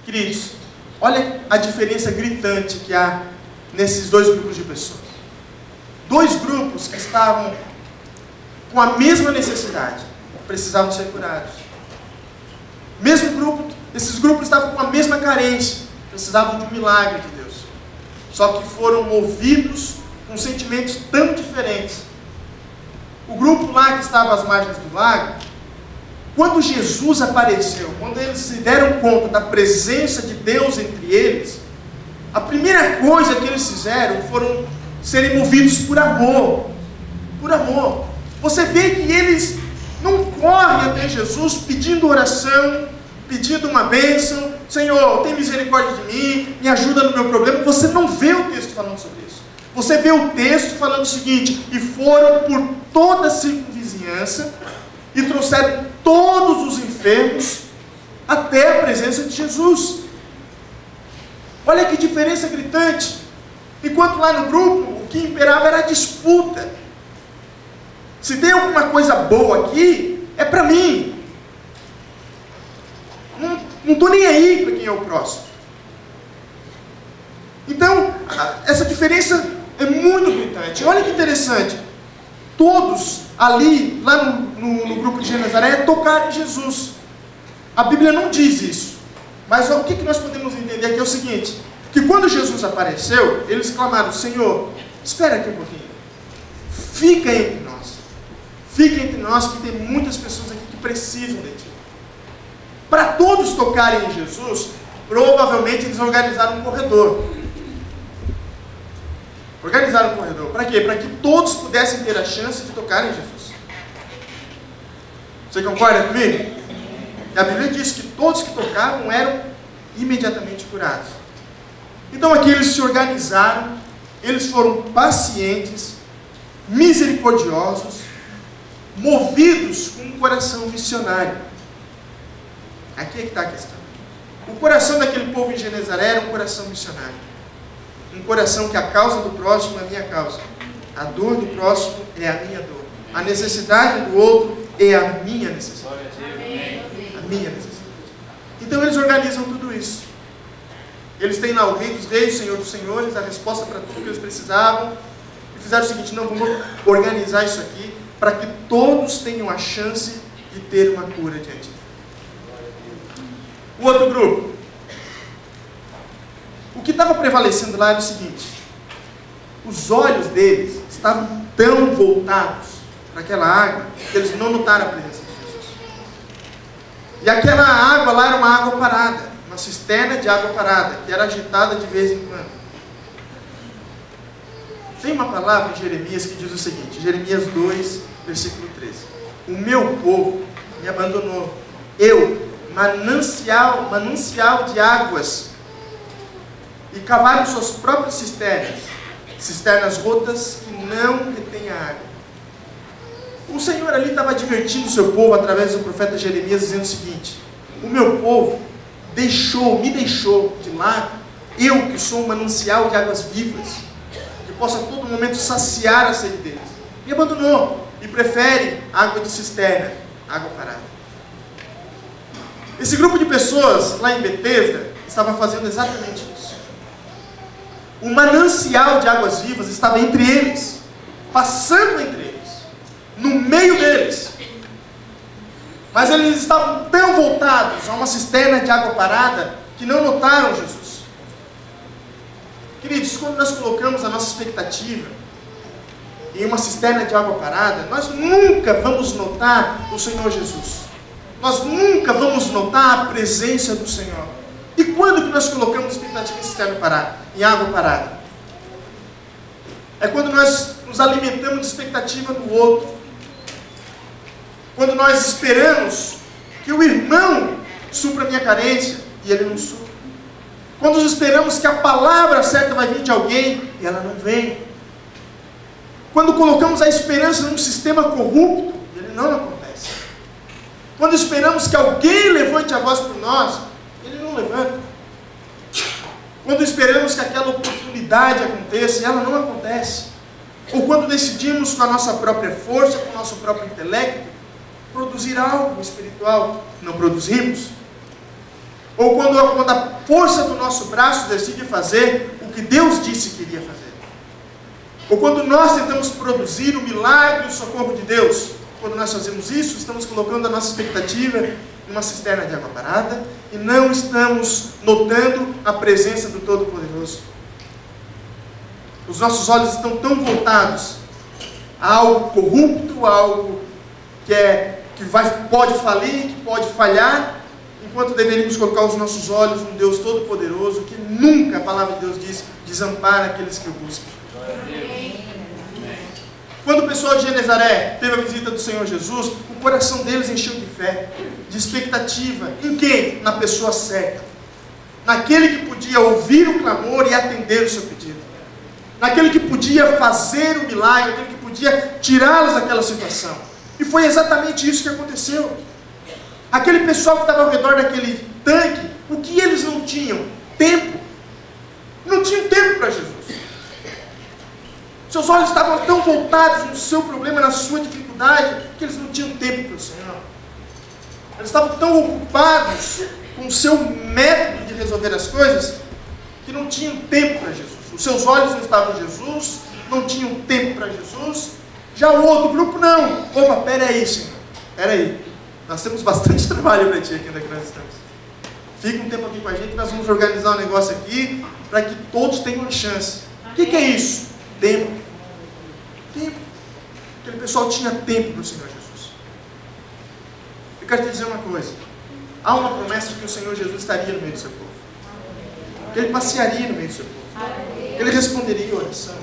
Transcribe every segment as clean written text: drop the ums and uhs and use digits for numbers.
Queridos, olha a diferença gritante que há nesses dois grupos de pessoas. Dois grupos que estavam com a mesma necessidade, precisavam ser curados. Mesmo grupo, esses grupos estavam com a mesma carência, precisavam de um milagre de Deus. Só que foram movidos com sentimentos tão diferentes. O grupo lá que estava às margens do lago, quando Jesus apareceu, quando eles se deram conta da presença de Deus entre eles, a primeira coisa que eles fizeram foram serem movidos por amor. Por amor. Você vê que eles não correm até Jesus pedindo oração, pedindo uma bênção. Senhor, tem misericórdia de mim, me ajuda no meu problema. Você não vê o texto falando sobre isso. Você vê o texto falando o seguinte: e foram por toda a circunvizinhança e trouxeram todos os enfermos até a presença de Jesus. Olha que diferença gritante. Enquanto lá no grupo, o que imperava era a disputa. Se tem alguma coisa boa aqui, é para mim. Não estou nem aí para quem é o próximo. Então, essa diferença é muito gritante. Olha que interessante. Todos ali, lá no grupo de Genezaré, tocaram em Jesus. A Bíblia não diz isso. Mas o que nós podemos entender aqui é o seguinte: que quando Jesus apareceu, eles clamaram: Senhor, espera aqui um pouquinho. Fica entre nós. Fica entre nós, que tem muitas pessoas aqui que precisam de Ti. Para todos tocarem em Jesus, provavelmente eles organizaram um corredor. Organizaram um corredor. Para quê? Para que todos pudessem ter a chance de tocar em Jesus. Você concorda comigo? E a Bíblia diz que todos que tocavam eram imediatamente curados. Então aqui eles se organizaram, eles foram pacientes, misericordiosos, movidos com um coração missionário. Aqui é que está a questão. O coração daquele povo em Genezaré era um coração missionário. Um coração que a causa do próximo é a minha causa. A dor do próximo é a minha dor. A necessidade do outro é a minha necessidade. A minha necessidade. Então eles organizam tudo isso. Eles têm lá o Rei dos Reis, o Senhor dos Senhores, a resposta para tudo que eles precisavam. E fizeram o seguinte: não, vamos organizar isso aqui para que todos tenham a chance de ter uma cura diante de Deus. O outro grupo. O que estava prevalecendo lá era o seguinte: os olhos deles estavam tão voltados para aquela água que eles não notaram a presença de Jesus. E aquela água lá era uma água parada, uma cisterna de água parada, que era agitada de vez em quando. Tem uma palavra em Jeremias que diz o seguinte, Jeremias 2, versículo 13: o meu povo me abandonou, eu, manancial de águas, e cavaram suas próprias cisternas rotas que não retêm a água. O Senhor ali estava advertindo o seu povo através do profeta Jeremias, dizendo o seguinte: o meu povo me deixou de lado, eu que sou um manancial de águas vivas, que possa a todo momento saciar a sede deles, me abandonou e prefere água de cisterna, água parada. Esse grupo de pessoas lá em Betesda estava fazendo exatamente isso. O manancial de águas vivas estava entre eles, passando entre eles, no meio deles. Mas eles estavam tão voltados a uma cisterna de água parada que não notaram Jesus. Queridos, quando nós colocamos a nossa expectativa em uma cisterna de água parada, nós nunca vamos notar o Senhor Jesus. Nós nunca vamos notar a presença do Senhor. E quando que nós colocamos expectativa em cisterna parada, em água parada? É quando nós nos alimentamos de expectativa do outro. Quando nós esperamos que o irmão supra a minha carência e ele não supra. Quando nós esperamos que a palavra certa vai vir de alguém e ela não vem. Quando colocamos a esperança num sistema corrupto e ele não acontece. Quando esperamos que alguém levante a voz por nós, ele não levanta. Quando esperamos que aquela oportunidade aconteça e ela não acontece. Ou quando decidimos com a nossa própria força, com o nosso próprio intelecto, produzir algo espiritual, não produzimos. Ou quando a força do nosso braço decide fazer o que Deus disse que iria fazer. Ou quando nós tentamos produzir o milagre e o socorro de Deus. Quando nós fazemos isso, estamos colocando a nossa expectativa em uma cisterna de água parada e não estamos notando a presença do Todo-Poderoso. Os nossos olhos estão tão voltados a algo corrupto, a algo que pode falir, que pode falhar, enquanto deveríamos colocar os nossos olhos no Deus Todo-Poderoso, que nunca, a palavra de Deus diz, desampara aqueles que o buscam. Quando o pessoal de Genezaré teve a visita do Senhor Jesus, o coração deles encheu de fé, de expectativa. Em quem? Na pessoa certa. Naquele que podia ouvir o clamor e atender o seu pedido. Naquele que podia fazer o milagre, naquele que podia tirá-los daquela situação. E foi exatamente isso que aconteceu. Aquele pessoal que estava ao redor daquele tanque, o que eles não tinham? Tempo. Não tinham tempo para Jesus. Seus olhos estavam tão voltados no seu problema, na sua dificuldade, que eles não tinham tempo para o Senhor. Eles estavam tão ocupados com o seu método de resolver as coisas, que não tinham tempo para Jesus. Os seus olhos não estavam em Jesus, não tinham tempo para Jesus. Já o outro grupo não. Opa, peraí, Senhor. Peraí. Nós temos bastante trabalho para ti aqui onde nós estamos. Fica um tempo aqui com a gente, nós vamos organizar um negócio aqui, para que todos tenham uma chance. O que é isso? Tempo. Tempo. Aquele pessoal tinha tempo para o Senhor Jesus. Eu quero te dizer uma coisa. Há uma promessa de que o Senhor Jesus estaria no meio do seu povo. Que Ele passearia no meio do seu povo. Que Ele responderia a oração.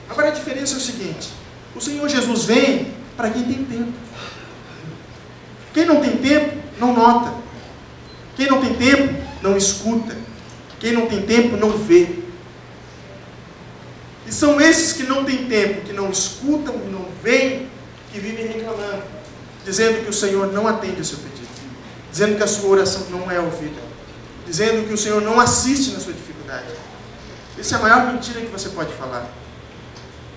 Agora a diferença é o seguinte. O Senhor Jesus vem para quem tem tempo. Quem não tem tempo, não nota. Quem não tem tempo, não escuta. Quem não tem tempo, não vê. E são esses que não têm tempo, que não escutam e não veem, que vivem reclamando, dizendo que o Senhor não atende o seu pedido, dizendo que a sua oração não é ouvida, dizendo que o Senhor não assiste na sua dificuldade. Essa é a maior mentira que você pode falar.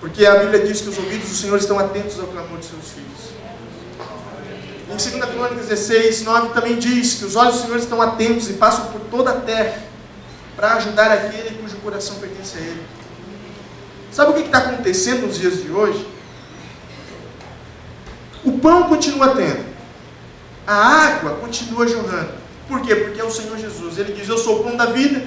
Porque a Bíblia diz que os ouvidos do Senhor estão atentos ao clamor de seus filhos. Em 2 Crônicas 16, 9 também diz que os olhos do Senhor estão atentos e passam por toda a terra para ajudar aquele cujo coração pertence a Ele. Sabe o que está acontecendo nos dias de hoje? O pão continua tendo. A água continua jorrando. Por quê? Porque é o Senhor Jesus. Ele diz, eu sou o pão da vida.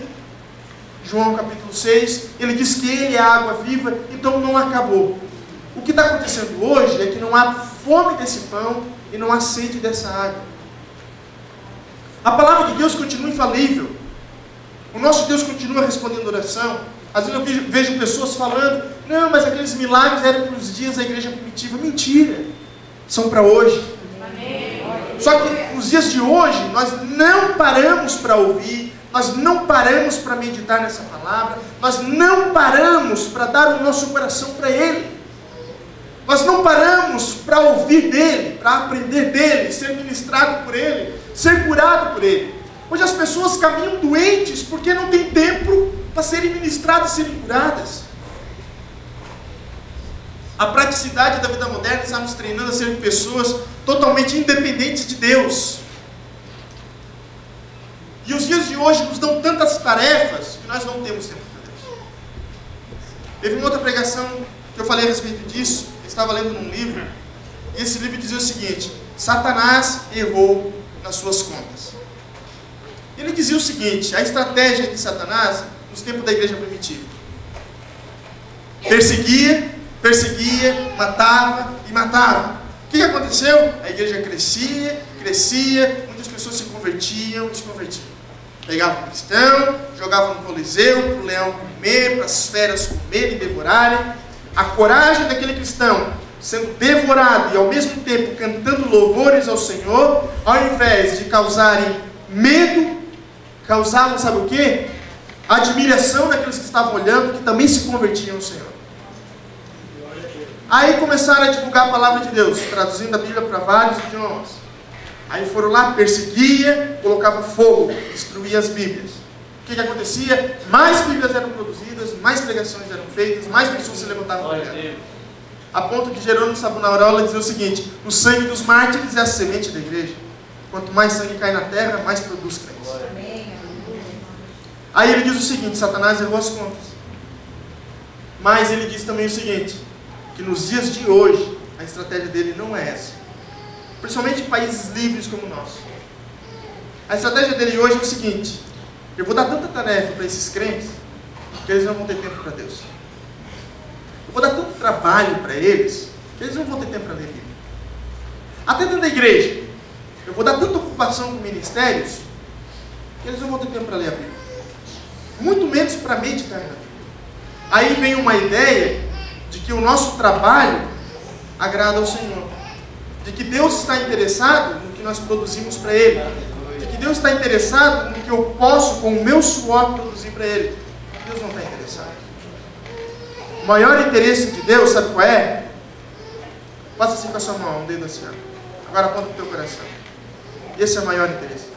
João capítulo 6. Ele diz que Ele é a água viva. Então não acabou. O que está acontecendo hoje é que não há fome desse pão e não há sede dessa água. A palavra de Deus continua infalível. O nosso Deus continua respondendo oração. Às vezes eu vejo pessoas falando, não, mas aqueles milagres eram para os dias da igreja primitiva. Mentira! São para hoje. Só que nos dias de hoje, nós não paramos para ouvir, nós não paramos para meditar nessa palavra, nós não paramos para dar o nosso coração para Ele. Nós não paramos para ouvir dEle, para aprender dEle, ser ministrado por Ele, ser curado por Ele. Hoje as pessoas caminham doentes porque não tem tempo para serem ministradas e serem curadas. A praticidade da vida moderna está nos treinando a ser pessoas totalmente independentes de Deus. E os dias de hoje nos dão tantas tarefas que nós não temos tempo para Deus. Teve uma outra pregação que eu falei a respeito disso. Eu estava lendo num livro, e esse livro dizia o seguinte: Satanás errou nas suas contas. Ele dizia o seguinte: a estratégia de Satanás nos tempos da igreja primitiva: perseguia, matava e matava. O que aconteceu? A igreja crescia, muitas pessoas se convertiam. Pegavam um cristão, jogavam no coliseu, para o leão comer, para as feras comerem e devorarem. A coragem daquele cristão sendo devorado e ao mesmo tempo cantando louvores ao Senhor, ao invés de causarem medo, causavam, sabe o quê? Admiração daqueles que estavam olhando, que também se convertiam ao Senhor. Aí começaram a divulgar a palavra de Deus, traduzindo a Bíblia para vários idiomas. Aí foram lá, perseguia, colocava fogo, destruía as Bíblias. O que acontecia? Mais Bíblias eram produzidas, mais pregações eram feitas, mais pessoas se levantavam para ela. A ponto que Jerônimo Savonarola dizia o seguinte: o sangue dos mártires é a semente da igreja. Quanto mais sangue cai na terra, mais produz crentes. Aí ele diz o seguinte, Satanás errou as contas. Mas ele diz também o seguinte, que nos dias de hoje, a estratégia dele não é essa. Principalmente em países livres como o nosso. A estratégia dele hoje é o seguinte, eu vou dar tanta tarefa para esses crentes, que eles não vão ter tempo para Deus. Eu vou dar tanto trabalho para eles, que eles não vão ter tempo para ler Bíblia. Até dentro da igreja, eu vou dar tanta ocupação com ministérios, que eles não vão ter tempo para ler a Bíblia. Muito menos para meditar na Bíblia. Aí vem uma ideia de que o nosso trabalho agrada ao Senhor. De que Deus está interessado no que nós produzimos para Ele. De que Deus está interessado no que eu posso, com o meu suor, produzir para Ele. Deus não está interessado. O maior interesse de Deus, sabe qual é? Faça assim com a sua mão, um dedo assim. Agora aponta para o teu coração. Esse é o maior interesse.